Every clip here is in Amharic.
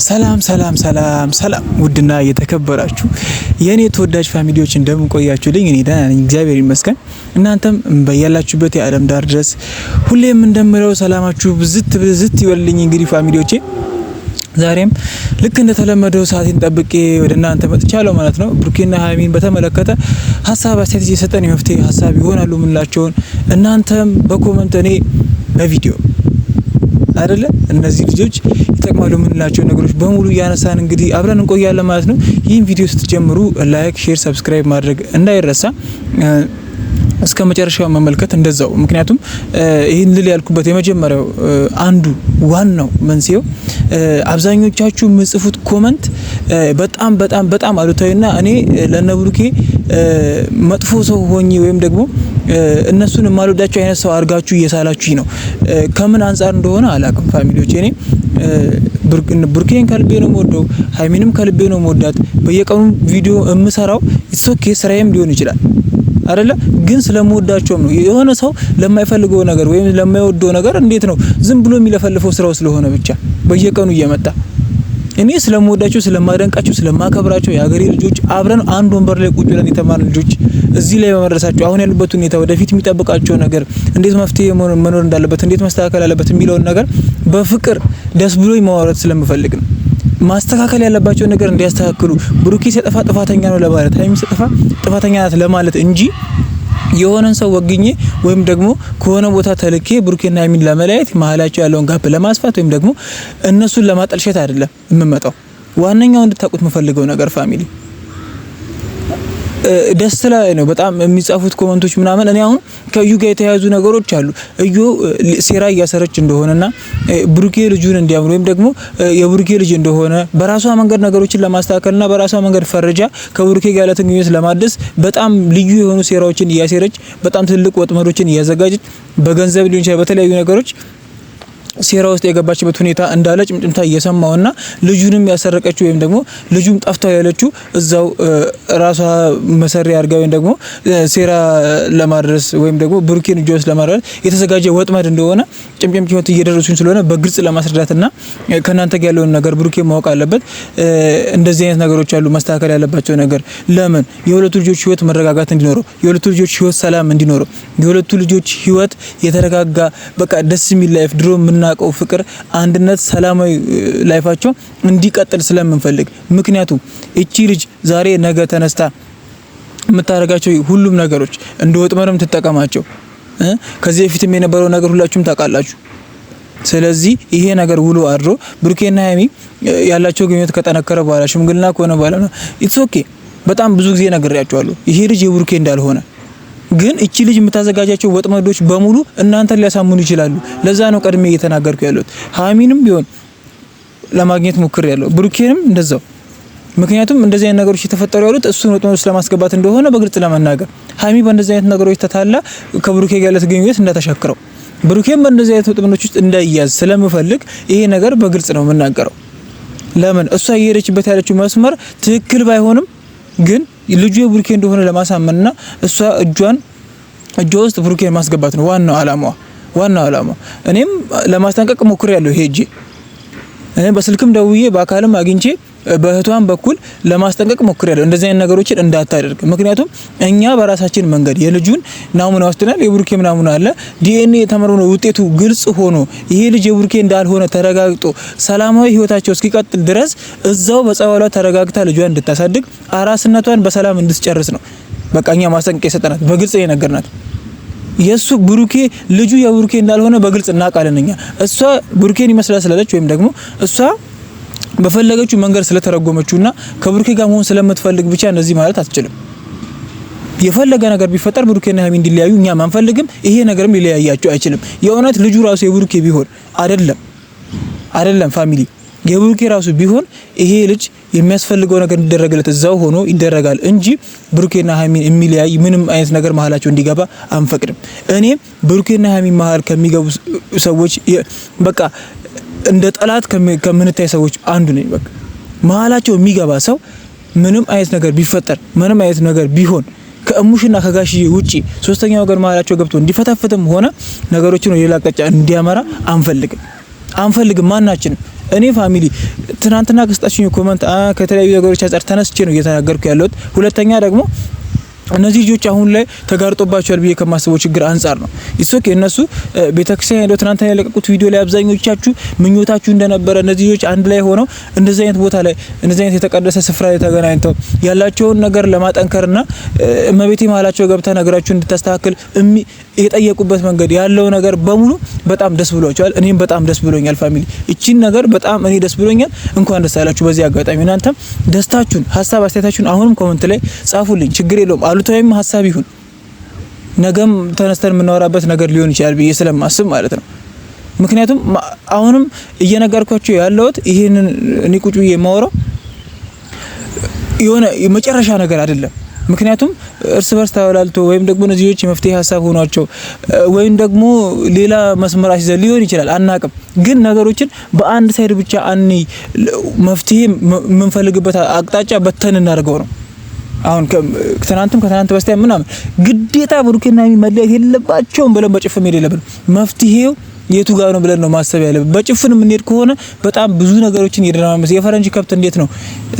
ሰላም ሰላም ሰላም ሰላም ውድና የተከበራችሁ የኔ ተወዳጅ ፋሚሊዎች እንደምን ቆያችሁልኝ? እኔ ደህና ነኝ፣ እግዚአብሔር ይመስገን። እናንተም በያላችሁበት የዓለም ዳር ድረስ ሁሌም እንደምለው ሰላማችሁ ብዝት ይበልልኝ። እንግዲህ ፋሚሊዎቼ ዛሬም ልክ እንደተለመደው ሰዓቴን ጠብቄ ወደ እናንተ መጥቻለሁ ማለት ነው። ብሩኬና ሀይሚን በተመለከተ ሀሳብ አስተያየት እየሰጠን የመፍትሄ ሀሳብ ይሆናሉ ምንላቸውን እናንተም በኮመንት እኔ በቪዲዮ አይደለ እነዚህ ልጆች ይጠቅማሉ ምንላቸው ነገሮች በሙሉ ያነሳን እንግዲህ አብረን እንቆያለን ማለት ነው። ይህን ቪዲዮ ስትጀምሩ ላይክ፣ ሼር፣ ሰብስክራይብ ማድረግ እንዳይረሳ እስከ መጨረሻው መመልከት እንደዛው። ምክንያቱም ይህን ልል ያልኩበት የመጀመሪያው አንዱ ዋናው መንስኤው አብዛኞቻችሁ ምጽፉት ኮመንት በጣም በጣም በጣም አሉታዊና እኔ ለነብሩኬ መጥፎ ሰው ሆኜ ወይም ደግሞ እነሱን ማልወዳቸው አይነት ሰው አርጋችሁ እየሳላችሁኝ ነው። ከምን አንፃር እንደሆነ አላውቅም ፋሚሊዎች። እኔ ብሩኬን ከልቤ ነው የምወደው፣ ሀይሚንም ከልቤ ነው የምወዳት። በየቀኑ ቪዲዮ የምሰራው ኦኬ ስራዬም ሊሆን ይችላል አይደለ? ግን ስለምወዳቸውም ነው። የሆነ ሰው ለማይፈልገው ነገር ወይም ለማይወደው ነገር እንዴት ነው ዝም ብሎ የሚለፈልፈው ስራው ስለሆነ ብቻ በየቀኑ እየመጣ እኔ ስለምወዳቸው፣ ስለማደንቃቸው፣ ስለማከብራቸው የሀገሬ ልጆች አብረን አንድ ወንበር ላይ ቁጭ ብለን የተማርን ልጆች እዚህ ላይ በመድረሳቸው አሁን ያሉበት ሁኔታ ወደፊት የሚጠብቃቸው ነገር እንዴት መፍትሄ መኖር እንዳለበት እንዴት መስተካከል አለበት የሚለውን ነገር በፍቅር ደስ ብሎኝ ማውራት ስለምፈልግ ነው። ማስተካከል ያለባቸው ነገር እንዲያስተካክሉ ብሩኬ ሲጠፋ ጥፋተኛ ነው ለማለት ሀይሚ ሲጠፋ ጥፋተኛ ናት ለማለት እንጂ የሆነን ሰው ወግኜ ወይም ደግሞ ከሆነ ቦታ ተልኬ ብሩኬና ሀይሚን ለመለያየት መሀላቸው ያለውን ጋፕ ለማስፋት ወይም ደግሞ እነሱን ለማጠልሸት አይደለም የምመጣው። ዋነኛው እንድታውቁት የምፈልገው ነገር ፋሚሊ ደስ ላይ ነው በጣም የሚጻፉት ኮመንቶች ምናምን። እኔ አሁን ከዩ ጋር የተያያዙ ነገሮች አሉ። እዩ ሴራ እያሰረች እንደሆነና ብሩኬ ልጁን እንዲያምር ወይም ደግሞ የብሩኬ ልጅ እንደሆነ በራሷ መንገድ ነገሮችን ለማስተካከልና በራሷ መንገድ ፈርጃ ከብሩኬ ጋር ያለትን ግንኙነት ለማደስ በጣም ልዩ የሆኑ ሴራዎችን እያሴረች በጣም ትልቅ ወጥመዶችን እያዘጋጀች በገንዘብ ሊሆን ይችላል በተለያዩ ነገሮች ሴራ ውስጥ የገባችበት ሁኔታ እንዳለ ጭምጭምታ እየሰማውና ልጁንም ያሰረቀችው ወይም ደግሞ ልጁም ጠፍቷል ያለችው እዛው ራሷ መሰሪ አርጋ ወይም ደግሞ ሴራ ለማድረስ ወይም ደግሞ ብሩኬን እጇ ውስጥ ለማድረስ የተዘጋጀ ወጥመድ እንደሆነ ጭምጭምታ እየደረሱኝ ስለሆነ በግልጽ ለማስረዳትና ከናንተ ጋር ያለውን ነገር ብሩኬ ማወቅ አለበት። እንደዚህ አይነት ነገሮች አሉ መስተካከል ያለባቸው ነገር። ለምን የሁለቱ ልጆች ህይወት መረጋጋት እንዲኖረው፣ የሁለቱ ልጆች ህይወት ሰላም እንዲኖረው፣ የሁለቱ ልጆች ህይወት የተረጋጋ በቃ ደስ የሚል ላይፍ ድሮ ናቀው ፍቅር፣ አንድነት፣ ሰላማዊ ላይፋቸው እንዲቀጥል ስለምንፈልግ። ምክንያቱም እቺ ልጅ ዛሬ ነገ ተነስታ የምታደርጋቸው ሁሉም ነገሮች እንደ ወጥመድም ትጠቀማቸው። ከዚህ በፊትም የነበረው ነገር ሁላችሁም ታውቃላችሁ። ስለዚህ ይሄ ነገር ውሎ አድሮ ብሩኬና ሀይሚ ያላቸው ግንኙነት ከጠነከረ በኋላ ሽምግልና ከሆነ በኋላ ነው ኢትስ ኦኬ። በጣም ብዙ ጊዜ ነግሬያቸዋለሁ ይሄ ልጅ የብሩኬ እንዳልሆነ። ግን እቺ ልጅ የምታዘጋጃቸው ወጥመዶች በሙሉ እናንተን ሊያሳምኑ ይችላሉ። ለዛ ነው ቀድሜ እየተናገርኩ ያለሁት። ሀይሚንም ቢሆን ለማግኘት ሞክሬያለሁ፣ ብሩኬንም እንደዛው። ምክንያቱም እንደዚህ አይነት ነገሮች የተፈጠሩ ያሉት እሱን ወጥመድ ውስጥ ለማስገባት እንደሆነ በግልጽ ለመናገር ሀይሚ በእንደዚህ አይነት ነገሮች ተታላ ከብሩኬ ጋር ያላት ግንኙነት እንዳተሻክረው፣ ብሩኬም በእንደዚህ አይነት ወጥመዶች ውስጥ እንዳይያዝ ስለምፈልግ ይሄ ነገር በግልጽ ነው የምናገረው። ለምን እሷ እየሄደችበት ያለችው መስመር ትክክል ባይሆንም ግን ልጁ የብሩኬ እንደሆነ ለማሳመንና እሷ እጇ ውስጥ ብሩኬን ማስገባት ነው ዋናው አላማዋ። እኔም ለማስጠንቀቅ ሞክሬያለሁ ሄጄ በስልክም ደውዬ በአካልም አግኝቼ በእህቷን በኩል ለማስጠንቀቅ ሞክሬያለሁ እንደዚህ አይነት ነገሮችን እንዳታደርግ። ምክንያቱም እኛ በራሳችን መንገድ የልጁን ናሙና ወስደናል፣ የብሩኬም ናሙና አለ። ዲኤንኤ የተመረመረ ውጤቱ ግልጽ ሆኖ ይሄ ልጅ የብሩኬ እንዳልሆነ ተረጋግጦ ሰላማዊ ህይወታቸው እስኪቀጥል ድረስ እዛው በጸባሏ ተረጋግታ ልጇን እንድታሳድግ አራስነቷን በሰላም እንድትጨርስ ነው በቃ እኛ ማስጠንቀቂያ የሰጠናት በግልጽ የነገርናት። የሱ ብሩኬ ልጁ የብሩኬ እንዳልሆነ በግልጽ እናውቃለን እኛ። እሷ ብሩኬን ይመስላል ስላለች ወይም ደግሞ እሷ በፈለገችው መንገድ ስለተረጎመችውና ከብሩኬ ጋር መሆን ስለምትፈልግ ብቻ እንደዚህ ማለት አትችልም። የፈለገ ነገር ቢፈጠር ብሩኬና ሀይሚ እንዲለያዩ እኛ አንፈልግም። ይሄ ነገርም ሊለያያቸው አይችልም። የእውነት ልጁ ራሱ የብሩኬ ቢሆን አይደለም ፋሚሊ የብሩኬ ራሱ ቢሆን ይሄ ልጅ የሚያስፈልገው ነገር እንዲደረግለት እዛው ሆኖ ይደረጋል እንጂ ብሩኬና ሀይሚን የሚለያይ ምንም አይነት ነገር መሀላቸው እንዲገባ አንፈቅድም። እኔ ብሩኬና ሀይሚ መሀል ከሚገቡ ሰዎች በቃ እንደ ጠላት ከምንታይ ሰዎች አንዱ ነኝ። በቃ መሀላቸው የሚገባ ሰው ምንም አይነት ነገር ቢፈጠር ምንም አይነት ነገር ቢሆን ከእሙሽና ከጋሽዬ ውጪ ሶስተኛ ወገን መሀላቸው ገብቶ እንዲፈታፈትም ሆነ ነገሮችን ወደ ሌላ አቅጣጫ እንዲያመራ አንፈልግም። ማናችንም እኔ ፋሚሊ ትናንትና ከስጣችኝ ኮሜንት ከተለያዩ ነገሮች አንፃር ተነስቼ ነው እየተናገርኩ ያለሁት። ሁለተኛ ደግሞ እነዚህ ልጆች አሁን ላይ ተጋርጦባቸዋል ብዬ ከማስበው ችግር አንፃር ነው። ኢሶኬ እነሱ ቤተክርስቲያን ሄደው ትናንትና ያለቀቁት ቪዲዮ ላይ አብዛኞቻችሁ ምኞታችሁ እንደነበረ እነዚህ ልጆች አንድ ላይ ሆነው እንደዚህ አይነት ቦታ ላይ እንደዚህ አይነት የተቀደሰ ስፍራ ላይ ተገናኝተው ያላቸውን ነገር ለማጠንከርና እመቤቴ መሀላቸው ገብታ ነገራችሁ እንድታስተካክል የጠየቁበት መንገድ ያለው ነገር በሙሉ በጣም ደስ ብሏቸዋል። እኔም በጣም ደስ ብሎኛል ፋሚሊ። እቺን ነገር በጣም እኔ ደስ ብሎኛል። እንኳን ደስ አላችሁ። በዚህ አጋጣሚ እናንተም ደስታችሁን፣ ሀሳብ አስተያየታችሁን አሁንም ኮሜንት ላይ ጻፉልኝ። ችግር የለውም። አሉታዊም ሀሳብ ይሁን ነገም ተነስተን የምናወራበት ነገር ሊሆን ይችላል ብዬ ስለማስብ ማለት ነው። ምክንያቱም አሁንም እየነገርኳችሁ ያለሁት ይሄንን እኔ ቁጭ ብዬ የማወራው የሆነ የመጨረሻ ነገር አይደለም። ምክንያቱም እርስ በርስ ተወላልቶ ወይም ደግሞ እነዚህ ልጆች የመፍትሄ ሀሳብ ሆኗቸው ወይም ደግሞ ሌላ መስመር አስይዘው ሊሆን ይችላል፣ አናቅም። ግን ነገሮችን በአንድ ሳይድ ብቻ መፍትሄ የምንፈልግበት አቅጣጫ በተን እናደርገው ነው። አሁን ትናንትም ከትናንት በስቲያ ምናምን ግዴታ ብሩኬና መለያየት የለባቸውም ብለን በጭፍን መሄድ የለብንም። መፍትሄው የቱ ጋር ነው ብለን ነው ማሰብ ያለብን። በጭፍን የምንሄድ ከሆነ በጣም ብዙ ነገሮችን እየደረማመስ የፈረንጅ ከብት እንዴት ነው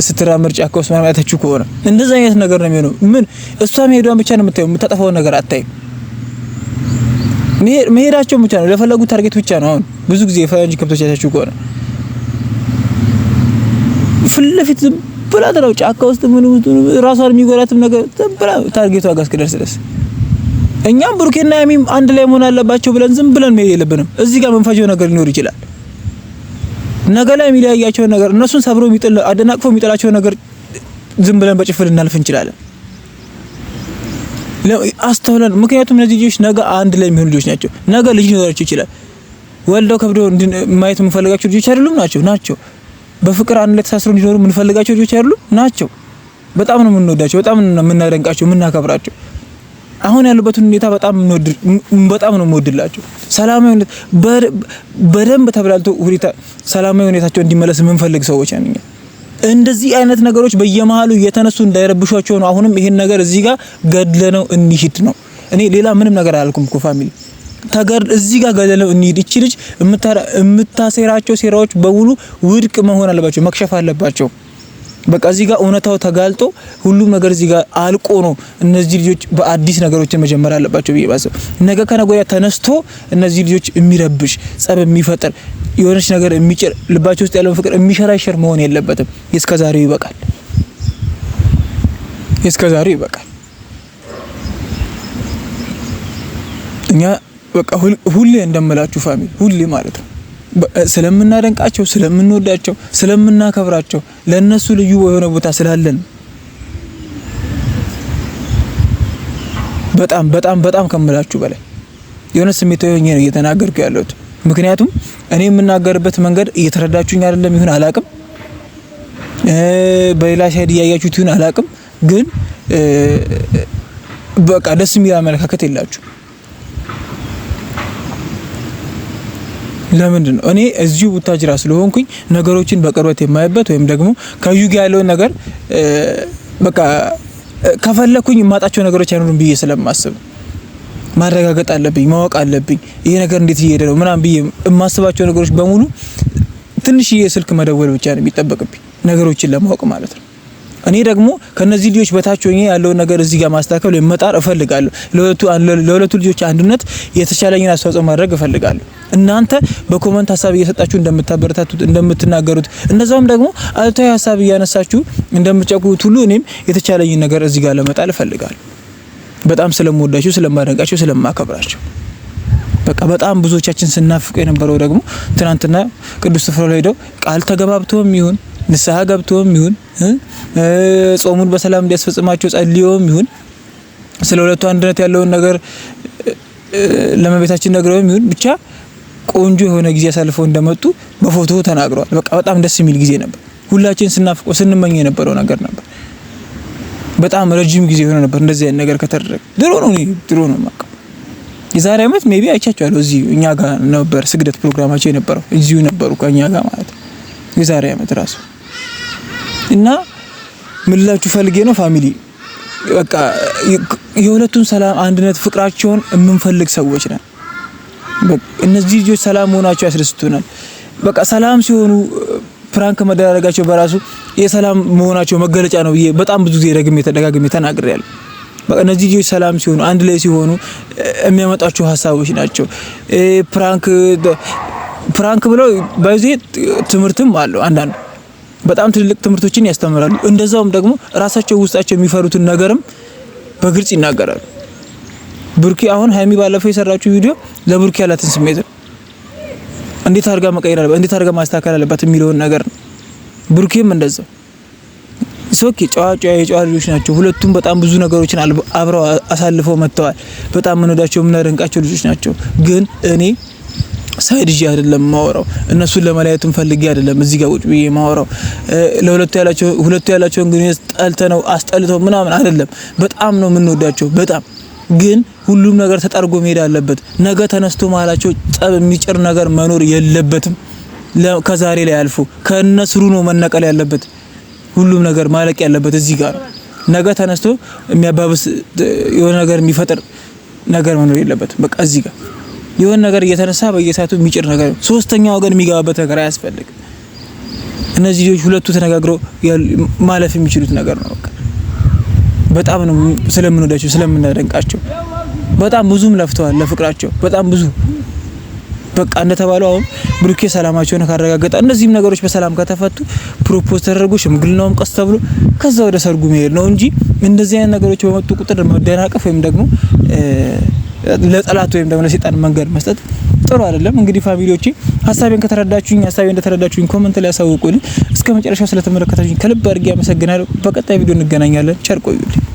ስትራመድ ጫካ ውስጥ ማማታችሁ ከሆነ እንደዛ አይነት ነገር ነው የሚሆነው። ምን እሷ መሄዷን ብቻ ነው የምታየው፣ የምታጠፋው ነገር አታይም። መሄዳቸው ብቻ ነው ለፈለጉት ታርጌት ብቻ ነው። አሁን ብዙ ጊዜ የፈረንጅ ከብቶች ያታችሁ ከሆነ ፍለፊት ብላ ተራው ጫካ ውስጥ ምን ራሷን የሚጎራትም ነገር ብላ ታርጌቷ ጋር እስከደርስ ድረስ እኛም ብሩኬና ሀይሚም አንድ ላይ መሆን አለባቸው ብለን ዝም ብለን መሄድ የለብንም። እዚህ ጋር መንፈጀው ነገር ሊኖር ይችላል። ነገ ላይ የሚለያያቸው ነገር እነሱን ሰብሮ የሚጥል አደናቅፎ የሚጥላቸው ነገር ዝም ብለን በጭፍን እናልፍ እንችላለን። አስተውለን ምክንያቱም እነዚህ ልጆች ነገ አንድ ላይ የሚሆኑ ልጆች ናቸው። ነገ ልጅ ሊኖራቸው ይችላል። ወልደው ከብደው ማየት የምንፈልጋቸው ልጆች አይደሉም ናቸው። በፍቅር አንድ ላይ ተሳስረው እንዲኖሩ የምንፈልጋቸው ልጆች አይደሉም ናቸው። በጣም ነው የምንወዳቸው፣ በጣም ነው የምናደንቃቸው፣ የምናከብራቸው። አሁን ያሉበትን ሁኔታ በጣም ነው የምወድላቸው። ሰላማዊ ሁኔታ በደንብ ተብላልቶ ሁኔታ ሰላማዊ ሁኔታቸው እንዲመለስ የምንፈልግ ሰዎች ነን። እንደዚህ አይነት ነገሮች በየመሃሉ እየተነሱ እንዳይረብሿቸው ነው። አሁንም ይሄን ነገር እዚህ ጋር ገድለነው እንሂድ ነው። እኔ ሌላ ምንም ነገር አላልኩም እኮ ፋሚሊ። እዚህ ጋር ገድለነው እንሂድ። እቺ ልጅ የምታሴራቸው ሴራዎች በሙሉ ውድቅ መሆን አለባቸው፣ መክሸፍ አለባቸው። በቃ እዚህ ጋር እውነታው ተጋልጦ ሁሉም ነገር እዚህ ጋር አልቆ ነው እነዚህ ልጆች በአዲስ ነገሮችን መጀመር አለባቸው ብዬ ባሰብ። ነገ ከነገ ወዲያ ተነስቶ እነዚህ ልጆች የሚረብሽ ጸብ የሚፈጥር የሆነች ነገር የሚጭር ልባቸው ውስጥ ያለውን ፍቅር የሚሸራሸር መሆን የለበትም። የስከዛሬው ይበቃል። እኛ በቃ ሁሌ እንደምላችሁ ፋሚሊ፣ ሁሌ ማለት ነው ስለምናደንቃቸው፣ ስለምንወዳቸው፣ ስለምናከብራቸው ለነሱ ልዩ የሆነ ቦታ ስላለን በጣም ከምላችሁ በላይ የሆነ ስሜታዊ ሆኜ ነው እየተናገርኩ ያለሁት። ምክንያቱም እኔ የምናገርበት መንገድ እየተረዳችሁኝ አይደለም ይሁን አላቅም፣ በሌላ ሳይድ እያያችሁት ይሁን አላቅም፣ ግን በቃ ደስ የሚል አመለካከት የላችሁ። ለምንድን ነው እኔ እዚሁ ቡታጅራ ስለሆንኩኝ ነገሮችን በቅርበት የማይበት ወይም ደግሞ ከዩ ጋር ያለውን ነገር በቃ ከፈለኩኝ የማጣቸው ነገሮች አይኖሩም ብዬ ስለማስብ ማረጋገጥ አለብኝ፣ ማወቅ አለብኝ። ይሄ ነገር እንዴት እየሄደ ነው ምናምን ብዬ የማስባቸው ነገሮች በሙሉ ትንሽዬ ስልክ መደወል ብቻ ነው የሚጠበቅብኝ ነገሮችን ለማወቅ ማለት ነው። እኔ ደግሞ ከነዚህ ልጆች በታች ሆኜ ያለውን ነገር እዚህ ጋር ማስተካከል መጣር እፈልጋለሁ። ለሁለቱ ልጆች አንድነት የተቻለኝን አስተዋጽኦ ማድረግ እፈልጋለሁ። እናንተ በኮሜንት ሀሳብ እየሰጣችሁ እንደምታበረታቱት እንደምትናገሩት፣ እንደዛውም ደግሞ አልታዊ ሀሳብ እያነሳችሁ እንደምትጨቁት ሁሉ እኔም የተቻለኝን ነገር እዚህ ጋር ለመጣል እፈልጋለሁ። በጣም ስለምወዳቸው፣ ስለማደንቃቸው፣ ስለማከብራቸው በቃ በጣም ብዙዎቻችን ስናፍቅ የነበረው ደግሞ ትናንትና ቅዱስ ስፍራው ላይ ሄደው ቃል ተገባብተውም ይሁን ንስሐ ገብተውም ይሁን ጾሙን በሰላም እንዲያስፈጽማቸው ጸልየውም ይሁን ስለ ሁለቱ አንድነት ያለውን ነገር ለመቤታችን ነግረውም ይሁን ብቻ ቆንጆ የሆነ ጊዜ አሳልፈው እንደመጡ በፎቶ ተናግረዋል። በቃ በጣም ደስ የሚል ጊዜ ነበር። ሁላችን ስናፍቀው ስንመኝ የነበረው ነገር ነበር። በጣም ረጅም ጊዜ ሆነ ነበር እንደዚህ አይነት ነገር ከተደረገ። ድሮ ነው ማቀ የዛሬ አመት ሜቢ አይቻቸዋለሁ። እዚህ እኛ ጋር ነበር ስግደት ፕሮግራማቸው የነበረው፣ እዚሁ ነበሩ ከኛ ጋር ማለት ነው። የዛሬ አመት ራሱ እና ምን ልላችሁ ፈልጌ ነው ፋሚሊ፣ በቃ የሁለቱን ሰላም አንድነት ፍቅራቸውን የምንፈልግ ሰዎች ነን። እነዚህ ልጆች ሰላም ሆናቸው ያስደስቱናል። በቃ ሰላም ሲሆኑ ፕራንክ መደረጋቸው በራሱ የሰላም መሆናቸው መገለጫ ነው ብዬ በጣም ብዙ ጊዜ ተደጋግሜ ተናግሬያለሁ። በቃ እነዚህ ልጆች ሰላም ሲሆኑ አንድ ላይ ሲሆኑ የሚያመጣቸው ሀሳቦች ናቸው። ፕራንክ ብለው በዚህ ትምህርትም አለው አንዳንድ በጣም ትልልቅ ትምህርቶችን ያስተምራሉ። እንደዛውም ደግሞ ራሳቸው ውስጣቸው የሚፈሩትን ነገርም በግልጽ ይናገራሉ። ብሩኬ አሁን ሀይሚ ባለፈው የሰራችው ቪዲዮ ለብሩኬ ያላትን ስሜት እንዴት አድርጋ መቀየር አለበት፣ እንዴት አድርጋ ማስተካከል አለበት የሚለውን ነገር ነው። ብሩኬም እንደዛው ሶኪ የጨዋ ልጆች ናቸው ሁለቱም። በጣም ብዙ ነገሮችን አብረው አሳልፈው መጥተዋል። በጣም ምንወዳቸው ምናደንቃቸው ልጆች ናቸው። ግን እኔ ሳይድ ይዤ አይደለም ማወራው፣ እነሱን ለመለያየቱን ፈልጌ አይደለም እዚህ ጋር ቁጭ ብዬ ማወራው። ሁለቱ ያላቸውን ግንኙነት ጠልተነው አስጠልተው ምናምን አይደለም። በጣም ነው የምንወዳቸው በጣም ግን ሁሉም ነገር ተጠርጎ መሄድ አለበት። ነገ ተነስቶ መሀላቸው ጸብ የሚጭር ነገር መኖር የለበትም። ከዛሬ ላይ አልፎ ከነስሩ ነው መነቀል ያለበት። ሁሉም ነገር ማለቅ ያለበት እዚህ ጋር ነው። ነገ ተነስቶ የሚያባብስ የሆነ ነገር የሚፈጥር ነገር መኖር የለበትም። በቃ እዚህ ጋር የሆነ ነገር እየተነሳ በየሳቱ የሚጭር ነገር ሶስተኛ ወገን የሚገባበት ነገር አያስፈልግም። እነዚህ ልጆች ሁለቱ ተነጋግረው ማለፍ የሚችሉት ነገር ነው። በቃ በጣም ነው ስለምንወዳቸው ስለምናደንቃቸው። በጣም ብዙም ለፍተዋል ለፍቅራቸው በጣም ብዙ። በቃ እንደተባለው አሁን ብሩኬ ሰላማቸውን ካረጋገጠ እነዚህም ነገሮች በሰላም ከተፈቱ ፕሮፖዝ ተደርጎ ሽምግልናውም ቀስ ተብሎ ከዛ ወደ ሰርጉ መሄድ ነው እንጂ እንደዚህ አይነት ነገሮች በመጡ ቁጥር መደናቀፍ ወይም ደግሞ ለጠላት ወይም ደግሞ ለሰይጣን መንገድ መስጠት ጥሩ አይደለም። እንግዲህ ፋሚሊዎቼ ሀሳቤን እንደተረዳችሁኝ ኮሜንት ላይ ያሳውቁልኝ። እስከ መጨረሻው ስለተመለከታችሁኝ ከልብ አድርጌ አመሰግናለሁ። በቀጣይ ቪዲዮ እንገናኛለን። ቸር ቆዩልኝ።